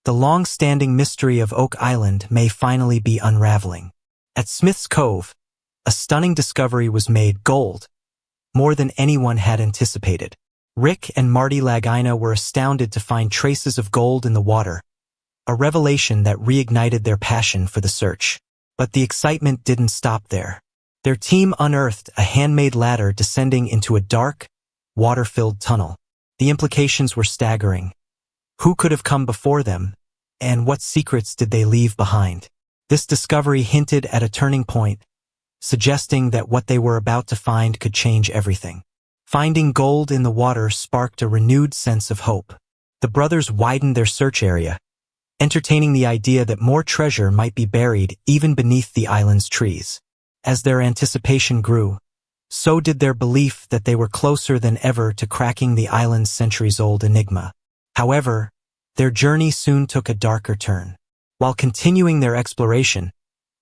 the long-standing mystery of Oak Island may finally be unraveling. At Smith's Cove, a stunning discovery was made: gold, more than anyone had anticipated. Rick and Marty Lagina were astounded to find traces of gold in the water, a revelation that reignited their passion for the search. But the excitement didn't stop there. Their team unearthed a handmade ladder descending into a dark, water-filled tunnel. The implications were staggering. Who could have come before them, and what secrets did they leave behind? This discovery hinted at a turning point, suggesting that what they were about to find could change everything. Finding gold in the water sparked a renewed sense of hope. The brothers widened their search area, entertaining the idea that more treasure might be buried even beneath the island's trees. As their anticipation grew, so did their belief that they were closer than ever to cracking the island's centuries-old enigma. However, their journey soon took a darker turn. While continuing their exploration,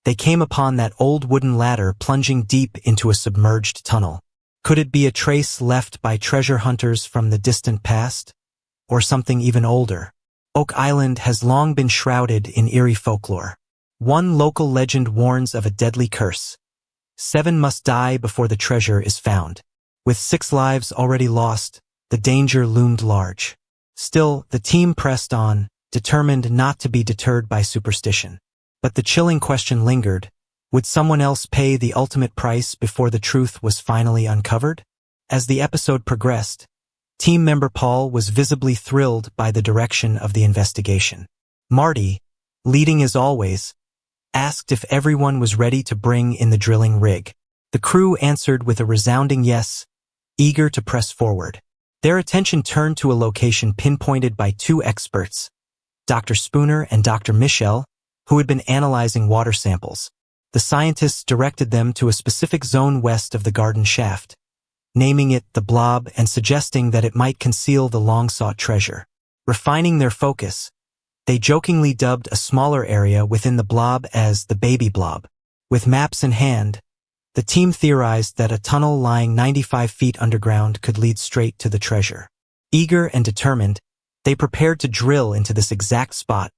they came upon that old wooden ladder plunging deep into a submerged tunnel. Could it be a trace left by treasure hunters from the distant past? Or something even older? Oak Island has long been shrouded in eerie folklore. One local legend warns of a deadly curse. 7 must die before the treasure is found. With 6 lives already lost, the danger loomed large. Still, the team pressed on, determined not to be deterred by superstition. But the chilling question lingered: would someone else pay the ultimate price before the truth was finally uncovered? As the episode progressed, team member Paul was visibly thrilled by the direction of the investigation. Marty, leading as always, asked if everyone was ready to bring in the drilling rig. The crew answered with a resounding yes, eager to press forward. Their attention turned to a location pinpointed by 2 experts, Dr. Spooner and Dr. Michel, who had been analyzing water samples. The scientists directed them to a specific zone west of the garden shaft, naming it the Blob and suggesting that it might conceal the long-sought treasure. Refining their focus, they jokingly dubbed a smaller area within the blob as the Baby Blob. With maps in hand, the team theorized that a tunnel lying 95 feet underground could lead straight to the treasure. Eager and determined, they prepared to drill into this exact spot,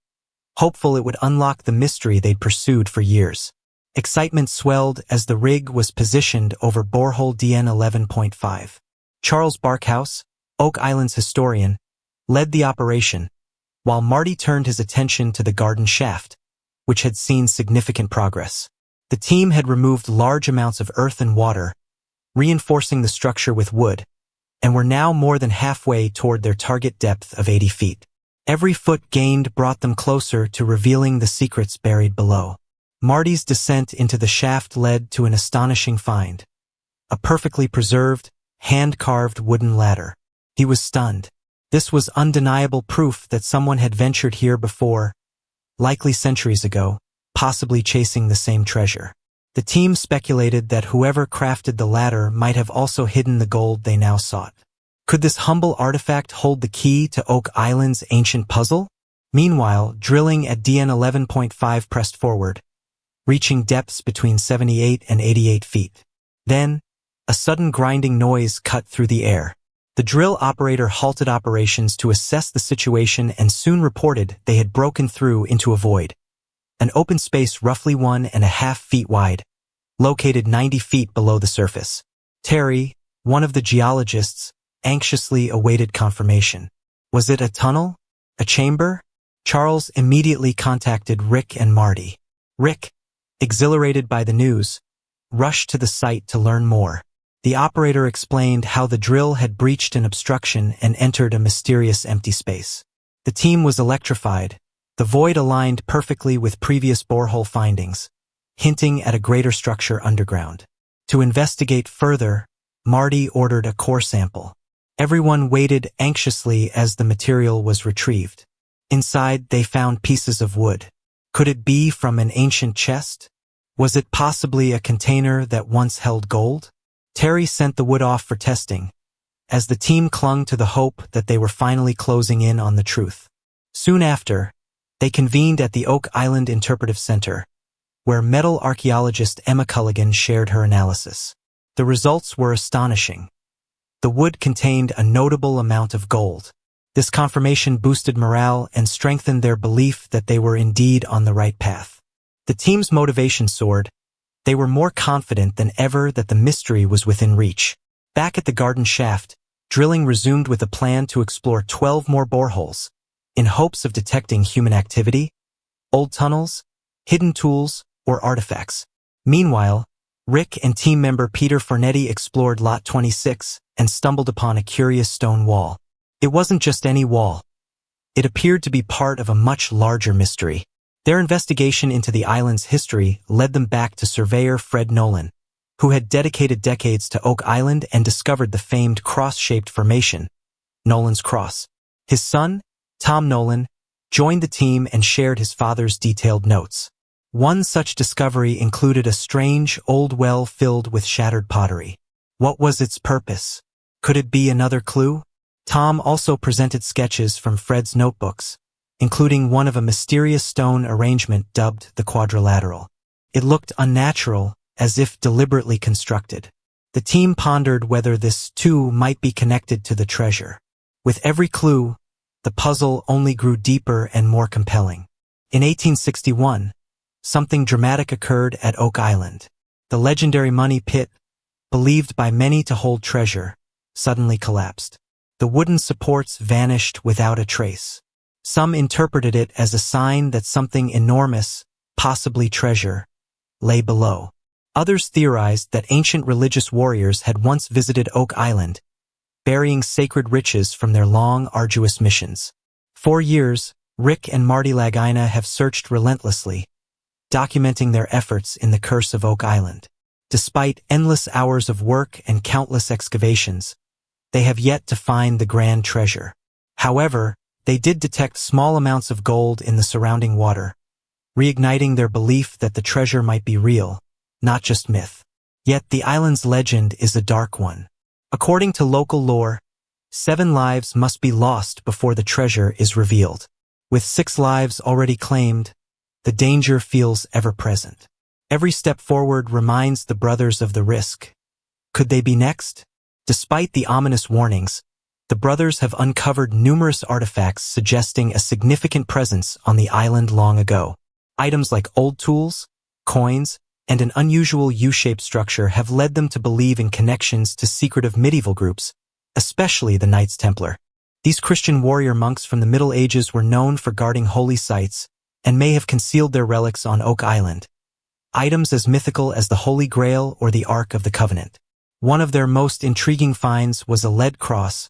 hopeful it would unlock the mystery they'd pursued for years. Excitement swelled as the rig was positioned over borehole DN 11.5. Charles Barkhouse, Oak Island's historian, led the operation, while Marty turned his attention to the garden shaft, which had seen significant progress. The team had removed large amounts of earth and water, reinforcing the structure with wood, and were now more than halfway toward their target depth of 80 feet. Every foot gained brought them closer to revealing the secrets buried below. Marty's descent into the shaft led to an astonishing find: a perfectly preserved, hand-carved wooden ladder. He was stunned. This was undeniable proof that someone had ventured here before, likely centuries ago, possibly chasing the same treasure. The team speculated that whoever crafted the ladder might have also hidden the gold they now sought. Could this humble artifact hold the key to Oak Island's ancient puzzle? Meanwhile, drilling at DN 11.5 pressed forward, reaching depths between 78 and 88 feet. Then, a sudden grinding noise cut through the air. The drill operator halted operations to assess the situation and soon reported they had broken through into a void, an open space roughly 1.5 feet wide, located 90 feet below the surface. Terry, one of the geologists, anxiously awaited confirmation. Was it a tunnel? A chamber? Charles immediately contacted Rick and Marty. Rick, exhilarated by the news, rushed to the site to learn more. The operator explained how the drill had breached an obstruction and entered a mysterious empty space. The team was electrified. The void aligned perfectly with previous borehole findings, hinting at a greater structure underground. To investigate further, Marty ordered a core sample. Everyone waited anxiously as the material was retrieved. Inside, they found pieces of wood. Could it be from an ancient chest? Was it possibly a container that once held gold? Terry sent the wood off for testing, as the team clung to the hope that they were finally closing in on the truth. Soon after, they convened at the Oak Island Interpretive Center, where metal archaeologist Emma Culligan shared her analysis. The results were astonishing. The wood contained a notable amount of gold. This confirmation boosted morale and strengthened their belief that they were indeed on the right path. The team's motivation soared. They were more confident than ever that the mystery was within reach. Back at the garden shaft, drilling resumed with a plan to explore 12 more boreholes, in hopes of detecting human activity, old tunnels, hidden tools, or artifacts. Meanwhile, Rick and team member Peter Fornetti explored Lot 26 and stumbled upon a curious stone wall. It wasn't just any wall. It appeared to be part of a much larger mystery. Their investigation into the island's history led them back to surveyor Fred Nolan, who had dedicated decades to Oak Island and discovered the famed cross-shaped formation, Nolan's Cross. His son, Tom Nolan, joined the team and shared his father's detailed notes. One such discovery included a strange old well filled with shattered pottery. What was its purpose? Could it be another clue? Tom also presented sketches from Fred's notebooks, including one of a mysterious stone arrangement dubbed the quadrilateral. It looked unnatural, as if deliberately constructed. The team pondered whether this, too, might be connected to the treasure. With every clue, the puzzle only grew deeper and more compelling. In 1861, something dramatic occurred at Oak Island. The legendary money pit, believed by many to hold treasure, suddenly collapsed. The wooden supports vanished without a trace. Some interpreted it as a sign that something enormous, possibly treasure, lay below. Others theorized that ancient religious warriors had once visited Oak Island, burying sacred riches from their long, arduous missions. For years, Rick and Marty Lagina have searched relentlessly, documenting their efforts in the curse of Oak Island. Despite endless hours of work and countless excavations, they have yet to find the grand treasure. However, they did detect small amounts of gold in the surrounding water, reigniting their belief that the treasure might be real, not just myth. Yet the island's legend is a dark one. According to local lore, 7 lives must be lost before the treasure is revealed. With 6 lives already claimed, the danger feels ever-present. Every step forward reminds the brothers of the risk. Could they be next? Despite the ominous warnings, the brothers have uncovered numerous artifacts suggesting a significant presence on the island long ago. Items like old tools, coins, and an unusual U-shaped structure have led them to believe in connections to secretive medieval groups, especially the Knights Templar. These Christian warrior monks from the Middle Ages were known for guarding holy sites and may have concealed their relics on Oak Island, items as mythical as the Holy Grail or the Ark of the Covenant. One of their most intriguing finds was a lead cross,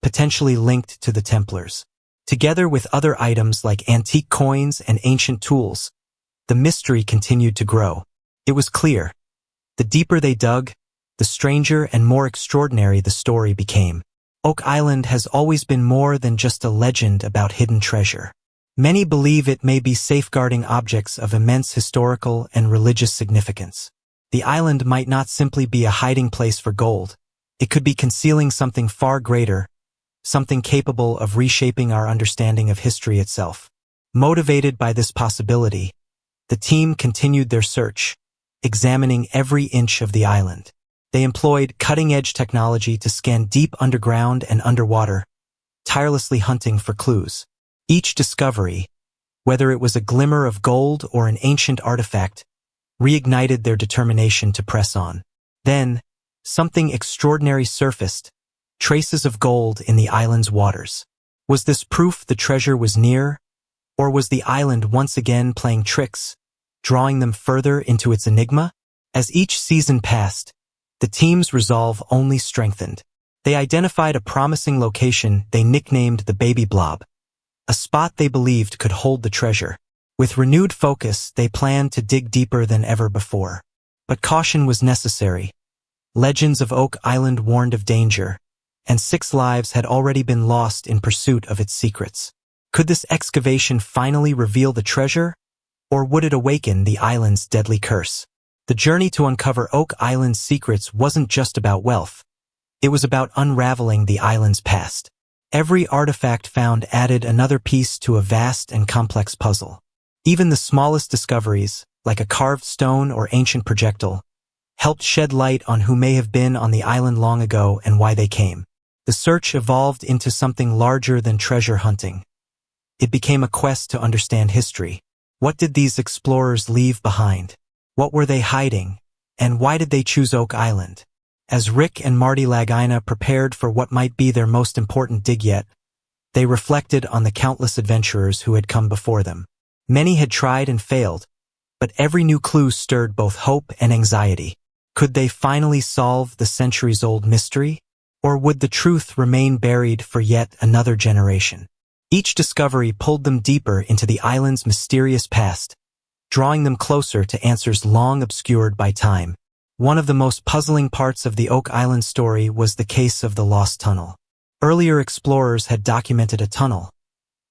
potentially linked to the Templars. Together with other items like antique coins and ancient tools, the mystery continued to grow. It was clear. The deeper they dug, the stranger and more extraordinary the story became. Oak Island has always been more than just a legend about hidden treasure. Many believe it may be safeguarding objects of immense historical and religious significance. The island might not simply be a hiding place for gold. It could be concealing something far greater, something capable of reshaping our understanding of history itself. Motivated by this possibility, the team continued their search, examining every inch of the island. They employed cutting-edge technology to scan deep underground and underwater, tirelessly hunting for clues. Each discovery, whether it was a glimmer of gold or an ancient artifact, reignited their determination to press on. Then, something extraordinary surfaced, traces of gold in the island's waters. Was this proof the treasure was near, or was the island once again playing tricks, drawing them further into its enigma? As each season passed, the team's resolve only strengthened. They identified a promising location they nicknamed the Baby Blob, a spot they believed could hold the treasure. With renewed focus, they planned to dig deeper than ever before. But caution was necessary. Legends of Oak Island warned of danger, and 6 lives had already been lost in pursuit of its secrets. Could this excavation finally reveal the treasure, or would it awaken the island's deadly curse? The journey to uncover Oak Island's secrets wasn't just about wealth. It was about unraveling the island's past. Every artifact found added another piece to a vast and complex puzzle. Even the smallest discoveries, like a carved stone or ancient projectile, helped shed light on who may have been on the island long ago and why they came. The search evolved into something larger than treasure hunting. It became a quest to understand history. What did these explorers leave behind? What were they hiding? And why did they choose Oak Island? As Rick and Marty Lagina prepared for what might be their most important dig yet, they reflected on the countless adventurers who had come before them. Many had tried and failed, but every new clue stirred both hope and anxiety. Could they finally solve the centuries-old mystery? Or would the truth remain buried for yet another generation? Each discovery pulled them deeper into the island's mysterious past, drawing them closer to answers long obscured by time. One of the most puzzling parts of the Oak Island story was the case of the Lost Tunnel. Earlier explorers had documented a tunnel.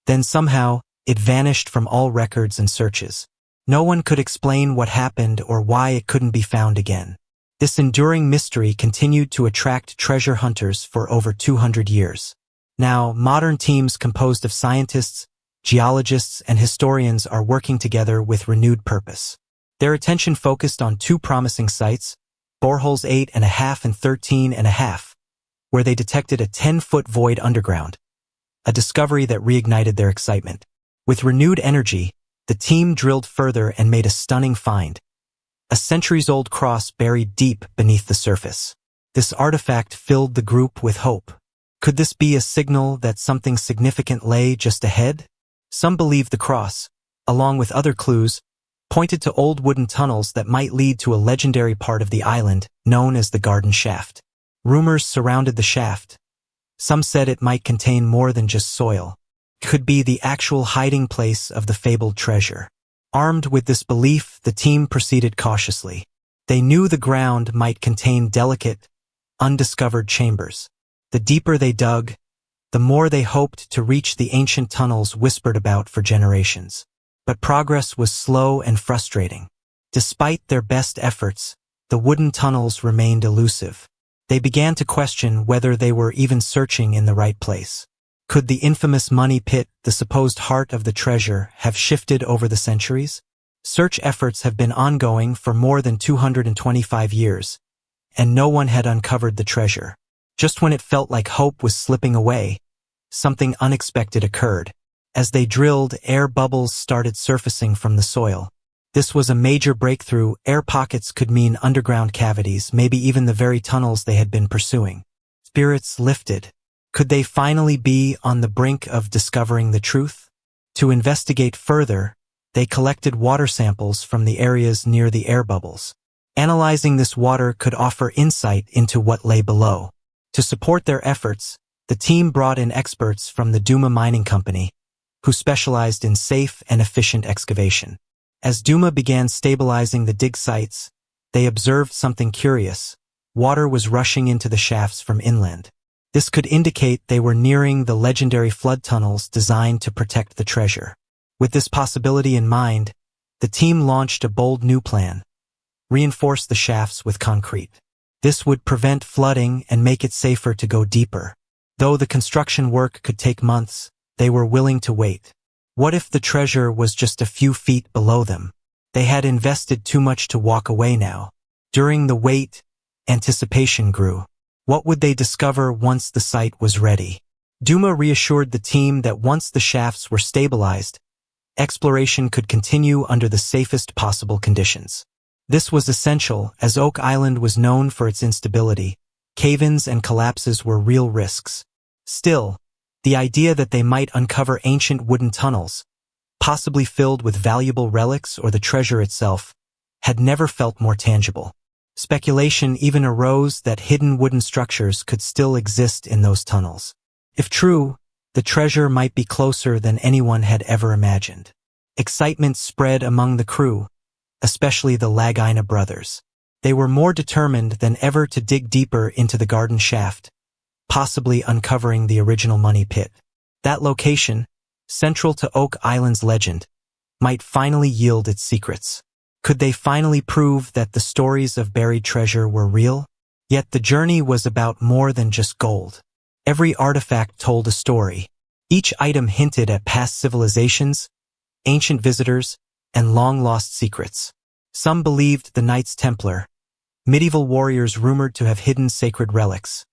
Then somehow, it vanished from all records and searches. No one could explain what happened or why it couldn't be found again. This enduring mystery continued to attract treasure hunters for over 200 years. Now, modern teams composed of scientists, geologists, and historians are working together with renewed purpose. Their attention focused on two promising sites, boreholes 8.5 and 13.5, where they detected a 10-foot void underground, a discovery that reignited their excitement. With renewed energy, the team drilled further and made a stunning find. A centuries-old cross buried deep beneath the surface. This artifact filled the group with hope. Could this be a signal that something significant lay just ahead? Some believed the cross, along with other clues, pointed to old wooden tunnels that might lead to a legendary part of the island known as the Garden Shaft. Rumors surrounded the shaft. Some said it might contain more than just soil. It could be the actual hiding place of the fabled treasure. Armed with this belief, the team proceeded cautiously. They knew the ground might contain delicate, undiscovered chambers. The deeper they dug, the more they hoped to reach the ancient tunnels whispered about for generations. But progress was slow and frustrating. Despite their best efforts, the wooden tunnels remained elusive. They began to question whether they were even searching in the right place. Could the infamous money pit, the supposed heart of the treasure, have shifted over the centuries? Search efforts have been ongoing for more than 225 years, and no one had uncovered the treasure. Just when it felt like hope was slipping away, something unexpected occurred. As they drilled, air bubbles started surfacing from the soil. This was a major breakthrough. Air pockets could mean underground cavities, maybe even the very tunnels they had been pursuing. Spirits lifted. Could they finally be on the brink of discovering the truth? To investigate further, they collected water samples from the areas near the air bubbles. Analyzing this water could offer insight into what lay below. To support their efforts, the team brought in experts from the Duma Mining Company, who specialized in safe and efficient excavation. As Duma began stabilizing the dig sites, they observed something curious. Water was rushing into the shafts from inland. This could indicate they were nearing the legendary flood tunnels designed to protect the treasure. With this possibility in mind, the team launched a bold new plan: reinforce the shafts with concrete. This would prevent flooding and make it safer to go deeper. Though the construction work could take months, they were willing to wait. What if the treasure was just a few feet below them? They had invested too much to walk away now. During the wait, anticipation grew. What would they discover once the site was ready? Duma reassured the team that once the shafts were stabilized, exploration could continue under the safest possible conditions. This was essential, as Oak Island was known for its instability. Cave-ins and collapses were real risks. Still, the idea that they might uncover ancient wooden tunnels, possibly filled with valuable relics or the treasure itself, had never felt more tangible. Speculation even arose that hidden wooden structures could still exist in those tunnels. If true, the treasure might be closer than anyone had ever imagined. Excitement spread among the crew, especially the Lagina brothers. They were more determined than ever to dig deeper into the garden shaft, possibly uncovering the original money pit. That location, central to Oak Island's legend, might finally yield its secrets. Could they finally prove that the stories of buried treasure were real? Yet the journey was about more than just gold. Every artifact told a story. Each item hinted at past civilizations, ancient visitors, and long-lost secrets. Some believed the Knights Templar, medieval warriors rumored to have hidden sacred relics.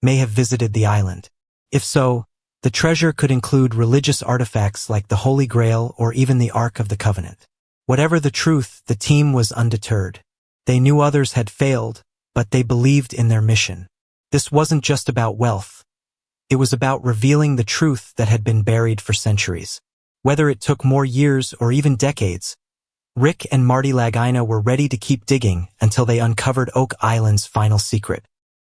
may have visited the island. If so, the treasure could include religious artifacts like the Holy Grail or even the Ark of the Covenant. Whatever the truth, the team was undeterred. They knew others had failed, but they believed in their mission. This wasn't just about wealth. It was about revealing the truth that had been buried for centuries. Whether it took more years or even decades, Rick and Marty Lagina were ready to keep digging until they uncovered Oak Island's final secret.